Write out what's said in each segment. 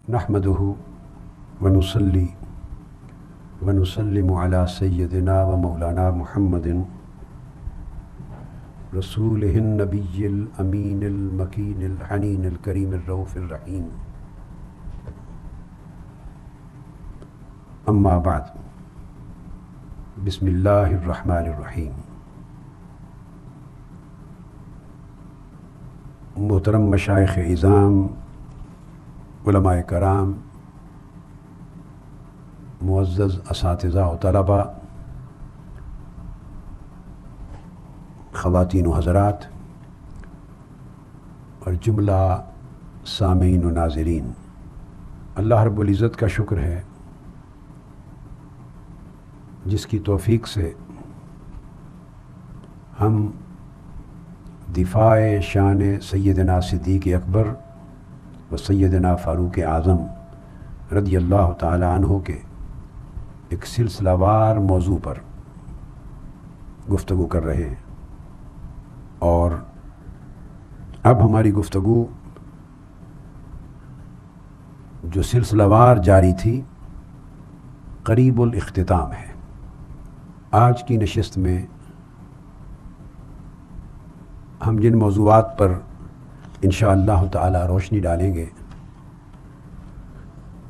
نحمده ونصلي ونسلم على سيدنا ومولانا محمد رسوله النبي الأمين المكين الحنين الكريم الرؤوف الرحيم. أما بعد، بسم الله الرحمن الرحيم. محترم مشائخ اعظام، علماء کرام، معزز اساتذہ و طلباء، خواتین و حضرات اور جملہ سامعین و ناظرین، اللہ رب العزت کا شکر ہے جس کی توفیق سے ہم دفاع شان سیدنا صدیق اکبر و سیدنا فاروق اعظم رضی اللہ تعالی عنہ کے ایک سلسلہ وار موضوع پر گفتگو کر رہے ہیں، اور اب ہماری گفتگو جو سلسلہ وار جاری تھی قریب الاختتام ہے. آج کی نشست میں ہم جن موضوعات پر انشاءاللہ تعالی روشنی ڈالیں گے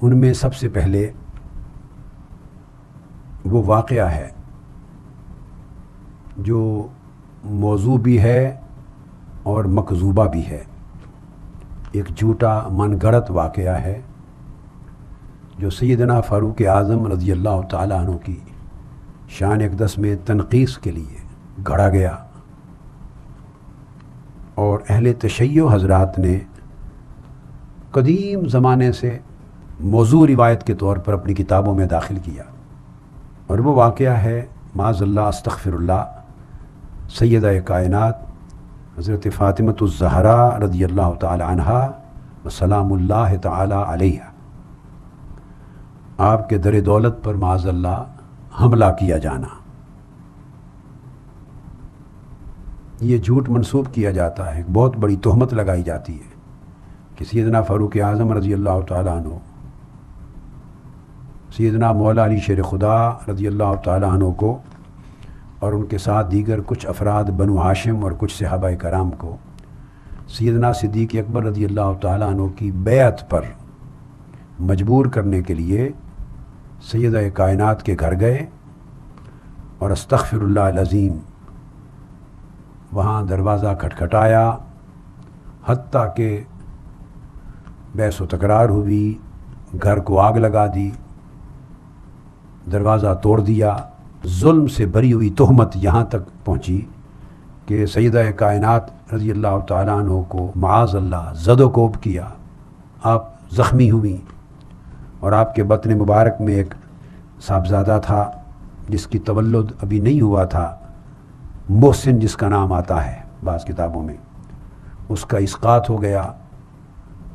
ان میں سب سے پہلے وہ واقعہ ہے جو موضوع بھی ہے اور مکذوبہ بھی ہے. ایک جھوٹا من گھڑت واقعہ ہے جو سیدنا فاروق اعظم رضی اللہ تعالی عنہ کی شان اقدس میں تنقیص کے لیے گھڑا گیا، اور اہل تشیع حضرات نے قدیم زمانے سے موضوع روایت کے طور پر اپنی کتابوں میں داخل کیا. اور وہ واقعہ ہے معاذ اللہ استغفر اللہ سیدہ کائنات حضرت فاطمۃ الزہرا رضی اللہ تعالی عنہا و سلام اللہ تعالی علیہا، آپ کے در دولت پر معاذ اللہ حملہ کیا جانا. یہ جھوٹ منسوب کیا جاتا ہے، ایک بہت بڑی تہمت لگائی جاتی ہے کہ سیدنا فاروق اعظم رضی اللہ تعالیٰ عنہ، سیدنا مولا علی شیر خدا رضی اللہ تعالیٰ عنہ کو اور ان کے ساتھ دیگر کچھ افراد بنو ہاشم اور کچھ صحابہ کرام کو سیدنا صدیق اکبر رضی اللہ تعالیٰ عنہ کی بیعت پر مجبور کرنے کے لیے سیدہ کائنات کے گھر گئے، اور استغفر اللہ العظیم وہاں دروازہ کھٹکھٹایا، حتیٰ کہ بحث و تکرار ہوئی، گھر کو آگ لگا دی، دروازہ توڑ دیا. ظلم سے بری ہوئی تہمت یہاں تک پہنچی کہ سیدہ کائنات رضی اللہ تعالیٰ عنہ کو معاذ اللہ زد و کوب کیا. آپ زخمی ہوئیں، اور آپ کے بطن مبارک میں ایک صاحبزادہ تھا جس کی تولد ابھی نہیں ہوا تھا، محسن جس کا نام آتا ہے بعض کتابوں میں، اس کا اسقاط ہو گیا،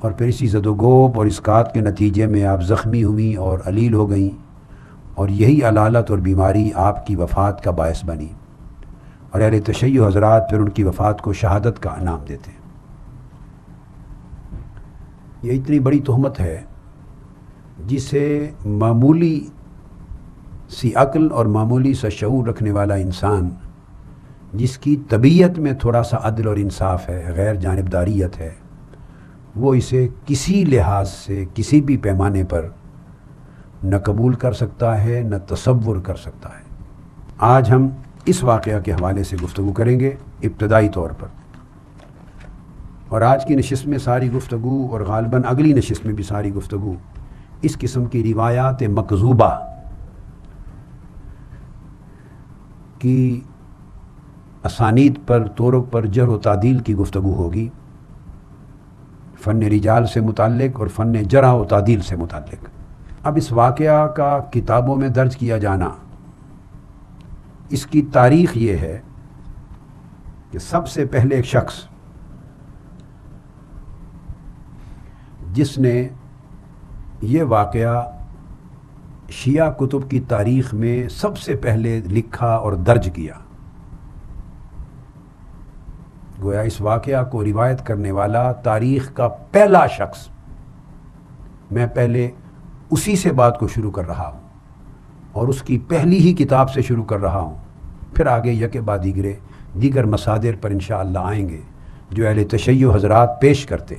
اور پھر اسی زد و گوب اور اسقاط کے نتیجے میں آپ زخمی ہوئیں اور علیل ہو گئیں، اور یہی علالت اور بیماری آپ کی وفات کا باعث بنی. اور اہل تشیع حضرات پھر ان کی وفات کو شہادت کا نام دیتے ہیں. یہ اتنی بڑی تہمت ہے جسے معمولی سی عقل اور معمولی سا شعور رکھنے والا انسان، جس کی طبیعت میں تھوڑا سا عدل اور انصاف ہے، غیر جانبداریت ہے، وہ اسے کسی لحاظ سے کسی بھی پیمانے پر نہ قبول کر سکتا ہے نہ تصور کر سکتا ہے. آج ہم اس واقعہ کے حوالے سے گفتگو کریں گے ابتدائی طور پر، اور آج کی نشست میں ساری گفتگو اور غالباً اگلی نشست میں بھی ساری گفتگو اس قسم کی روایات مکذوبہ کی اسانید پر، طرق پر جرح و تعدیل کی گفتگو ہوگی، فن رجال سے متعلق اور فن جرح و تعدیل سے متعلق. اب اس واقعہ کا کتابوں میں درج کیا جانا، اس کی تاریخ یہ ہے کہ سب سے پہلے ایک شخص جس نے یہ واقعہ شیعہ کتب کی تاریخ میں سب سے پہلے لکھا اور درج کیا، گویا اس واقعہ کو روایت کرنے والا تاریخ کا پہلا شخص میں پہلے اسی سے بات کو شروع کر رہا ہوں اور اس کی پہلی ہی کتاب سے شروع کر رہا ہوں، پھر آگے یک بعد دیگر مصادر پر انشاءاللہ آئیں گے جو اہل تشیع حضرات پیش کرتے۔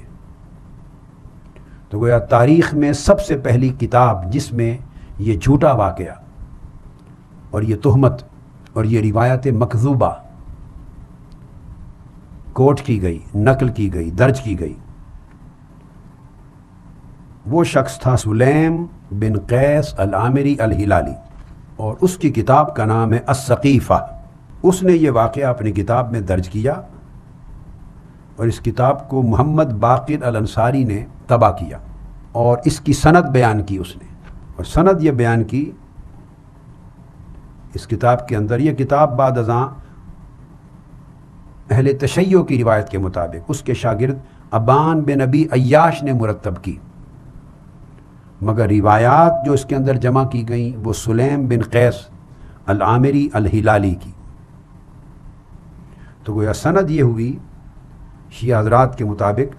تو گویا تاریخ میں سب سے پہلی کتاب جس میں یہ جھوٹا واقعہ اور یہ تہمت اور یہ روایت مکذوبہ کوٹ کی گئی، نقل کی گئی، درج کی گئی، وہ شخص تھا سلیم بن قیس العامری الہلالی، اور اس کی کتاب کا نام ہے السقیفہ۔ اس نے یہ واقعہ اپنی کتاب میں درج کیا اور اس کتاب کو محمد باقر الانصاری نے طبع کیا اور اس کی سند بیان کی اس نے، اور سند یہ بیان کی اس کتاب کے اندر۔ یہ کتاب بعد ازاں اہل تشیع کی روایت کے مطابق اس کے شاگرد ابان بن ابی عیاش نے مرتب کی، مگر روایات جو اس کے اندر جمع کی گئیں وہ سلیم بن قیس العامری الہلالی کی۔ تو گویا سند یہ ہوئی شیعہ حضرات کے مطابق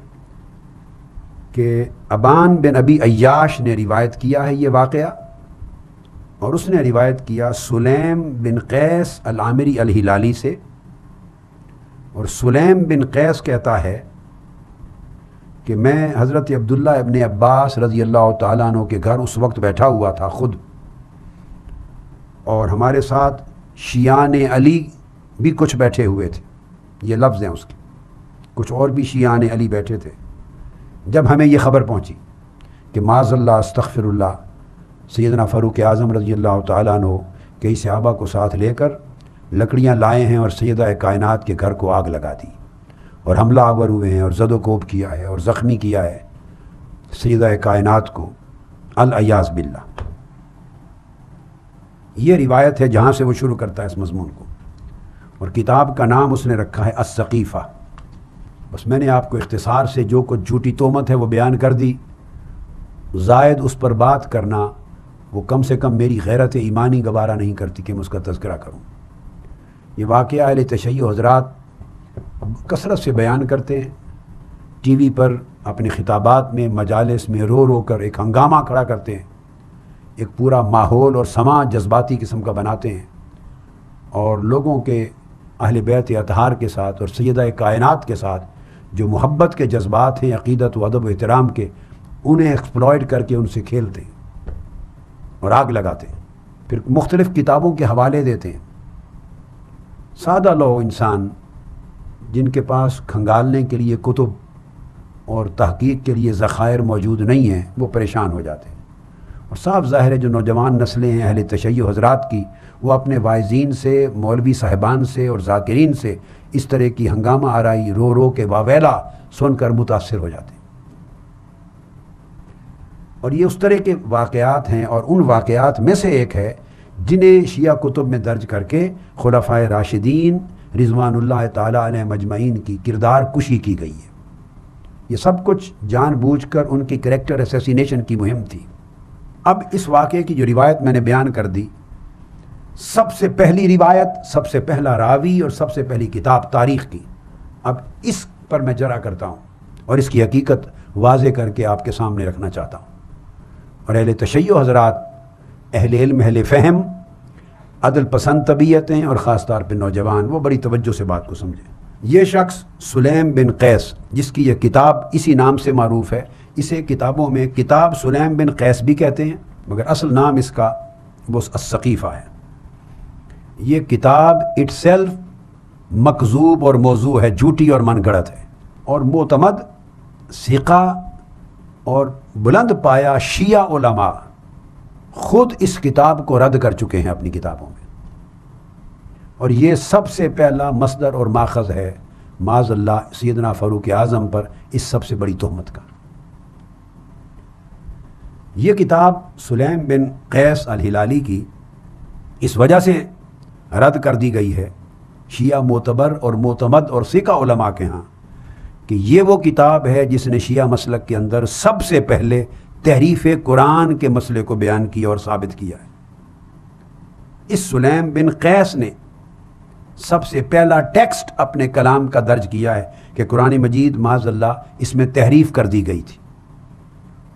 کہ ابان بن ابی عیاش نے روایت کیا ہے یہ واقعہ، اور اس نے روایت کیا سلیم بن قیس العامری الہلالی سے، اور سلیم بن قیس کہتا ہے کہ میں حضرت عبداللہ ابن عباس رضی اللہ تعالیٰ عنہ کے گھر اس وقت بیٹھا ہوا تھا خود، اور ہمارے ساتھ شیعان علی بھی کچھ بیٹھے ہوئے تھے، یہ لفظ ہیں اس کے، کچھ اور بھی شیعان علی بیٹھے تھے۔ جب ہمیں یہ خبر پہنچی کہ معاذ اللہ استغفر اللہ سیدنا فاروق اعظم رضی اللہ تعالیٰ عنہ کئی صحابہ کو ساتھ لے کر لکڑیاں لائے ہیں اور سیدہ کائنات کے گھر کو آگ لگا دی اور حملہ آور ہوئے ہیں اور زد و کوب کیا ہے اور زخمی کیا ہے سیدہ کائنات کو، العیاذ باللہ۔ یہ روایت ہے جہاں سے وہ شروع کرتا ہے اس مضمون کو، اور کتاب کا نام اس نے رکھا ہے السقیفہ۔ بس میں نے آپ کو اختصار سے جو کچھ جھوٹی تہمت ہے وہ بیان کر دی، زائد اس پر بات کرنا وہ کم سے کم میری غیرت ایمانی گوارہ نہیں کرتی کہ میں اس کا تذکرہ کروں۔ یہ واقعہ اہل تشیع حضرات کثرت سے بیان کرتے ہیں، ٹی وی پر اپنے خطابات میں مجالس میں رو رو کر ایک ہنگامہ کھڑا کرتے ہیں، ایک پورا ماحول اور سماج جذباتی قسم کا بناتے ہیں، اور لوگوں کے اہل بیت اطہار کے ساتھ اور سیدہ کائنات کے ساتھ جو محبت کے جذبات ہیں، عقیدت و ادب و احترام کے، انہیں ایکسپلائٹ کر کے ان سے کھیلتے ہیں اور آگ لگاتے ہیں، پھر مختلف کتابوں کے حوالے دیتے ہیں۔ سادہ لو انسان جن کے پاس کھنگالنے کے لیے کتب اور تحقیق کے لیے ذخائر موجود نہیں ہیں وہ پریشان ہو جاتے ہیں، اور صاف ظاہر ہے جو نوجوان نسلیں ہیں اہل تشیع حضرات کی، وہ اپنے واعظین سے، مولوی صاحبان سے اور ذاکرین سے اس طرح کی ہنگامہ آرائی رو رو کے واویلا سن کر متاثر ہو جاتے ہیں۔ اور یہ اس طرح کے واقعات ہیں، اور ان واقعات میں سے ایک ہے جنہیں شیعہ کتب میں درج کر کے خلفائے راشدین رضوان اللہ تعالیٰ علیہ مجمعین کی کردار کشی کی گئی ہے۔ یہ سب کچھ جان بوجھ کر ان کی کریکٹر اسیسینیشن کی مہم تھی۔ اب اس واقعے کی جو روایت میں نے بیان کر دی، سب سے پہلی روایت، سب سے پہلا راوی اور سب سے پہلی کتاب تاریخ کی، اب اس پر میں جرا کرتا ہوں اور اس کی حقیقت واضح کر کے آپ کے سامنے رکھنا چاہتا ہوں۔ اور اہل تشیع حضرات، اہل علم، اہل فہم، عدل پسند طبیعتیں اور خاص طور پہ نوجوان، وہ بڑی توجہ سے بات کو سمجھیں۔ یہ شخص سلیم بن قیس، جس کی یہ کتاب اسی نام سے معروف ہے، اسے کتابوں میں کتاب سلیم بن قیس بھی کہتے ہیں، مگر اصل نام اس کا وہ السقیفہ ہے۔ یہ کتاب اٹ سیلف مکذوب اور موضوع ہے، جھوٹی اور من گھڑت ہے، اور معتمد، ثقہ اور بلند پایا شیعہ علماء خود اس کتاب کو رد کر چکے ہیں اپنی کتابوں میں، اور یہ سب سے پہلا مصدر اور ماخذ ہے معاذ اللہ سیدنا فاروق اعظم پر اس سب سے بڑی تہمت کا۔ یہ کتاب سلیم بن قیس الہلالی کی اس وجہ سے رد کر دی گئی ہے شیعہ معتبر اور معتمد اور ثقہ علماء کے ہاں کہ یہ وہ کتاب ہے جس نے شیعہ مسلک کے اندر سب سے پہلے تحریف قرآن کے مسئلے کو بیان کیا اور ثابت کیا ہے۔ اس سلیم بن قیس نے سب سے پہلا ٹیکسٹ اپنے کلام کا درج کیا ہے کہ قرآن مجید معاذ اللہ اس میں تحریف کر دی گئی تھی،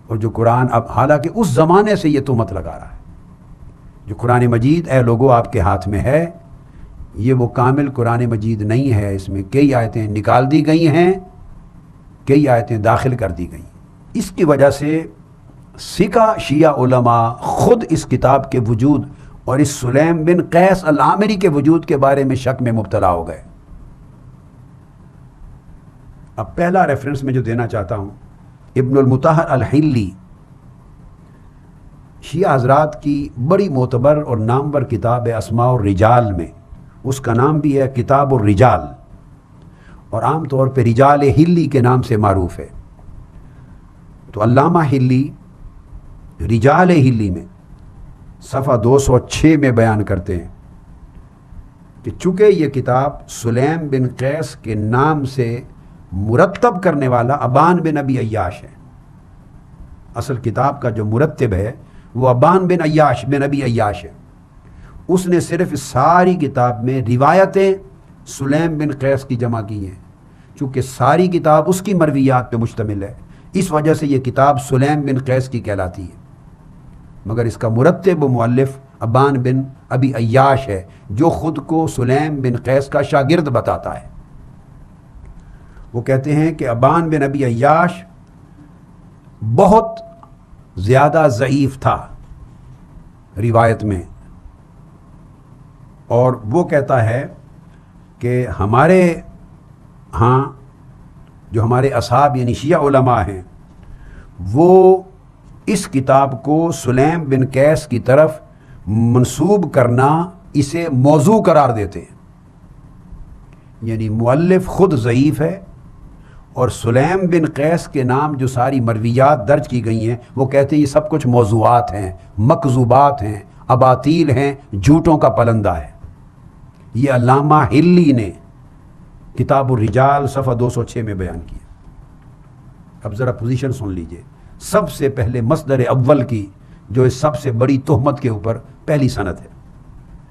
اور جو قرآن اب حالانکہ اس زمانے سے یہ تہمت لگا رہا ہے، جو قرآن مجید اے لوگوں آپ کے ہاتھ میں ہے، یہ وہ کامل قرآن مجید نہیں ہے، اس میں کئی آیتیں نکال دی گئی ہیں، کئی آیتیں داخل کر دی گئی۔ اس کی وجہ سے سکہ شیعہ علماء خود اس کتاب کے وجود اور اس سلیم بن قیس العامری کے وجود کے بارے میں شک میں مبتلا ہو گئے۔ اب پہلا ریفرنس میں جو دینا چاہتا ہوں، ابن المطہر الحلی، شیعہ حضرات کی بڑی معتبر اور نامور کتاب ہے اسماء الرجال میں، اس کا نام بھی ہے کتاب الرجال، اور عام طور پہ رجال ہلی کے نام سے معروف ہے۔ تو علامہ ہلی رجال ہلی میں صفحہ 206 میں بیان کرتے ہیں کہ چونکہ یہ کتاب سلیم بن قیس کے نام سے مرتب کرنے والا ابان بن ابی عیاش ہے، اصل کتاب کا جو مرتب ہے وہ ابان بن عیاش بن ابی عیاش ہے، اس نے صرف اس ساری کتاب میں روایتیں سلیم بن قیس کی جمع کی ہیں، چونکہ ساری کتاب اس کی مرویات پہ مشتمل ہے، اس وجہ سے یہ کتاب سلیم بن قیس کی کہلاتی ہے، مگر اس کا مرتب و مؤلف ابان بن ابی عیاش ہے، جو خود کو سلیم بن قیس کا شاگرد بتاتا ہے۔ وہ کہتے ہیں کہ ابان بن ابی عیاش بہت زیادہ ضعیف تھا روایت میں، اور وہ کہتا ہے کہ ہمارے ہاں جو ہمارے اصحاب یعنی شیعہ علماء ہیں وہ اس کتاب کو سلیم بن قیس کی طرف منسوب کرنا اسے موضوع قرار دیتے ہیں، یعنی مؤلف خود ضعیف ہے، اور سلیم بن قیس کے نام جو ساری مرویات درج کی گئی ہیں وہ کہتے ہیں یہ سب کچھ موضوعات ہیں، مکذوبات ہیں، اباطیل ہیں، جھوٹوں کا پلندہ ہے۔ یہ علامہ ہلی نے کتاب الرجال صفحہ 206 میں بیان کیا۔ اب ذرا پوزیشن سن لیجئے، سب سے پہلے مصدر اول کی جو اس سب سے بڑی تہمت کے اوپر پہلی سند ہے۔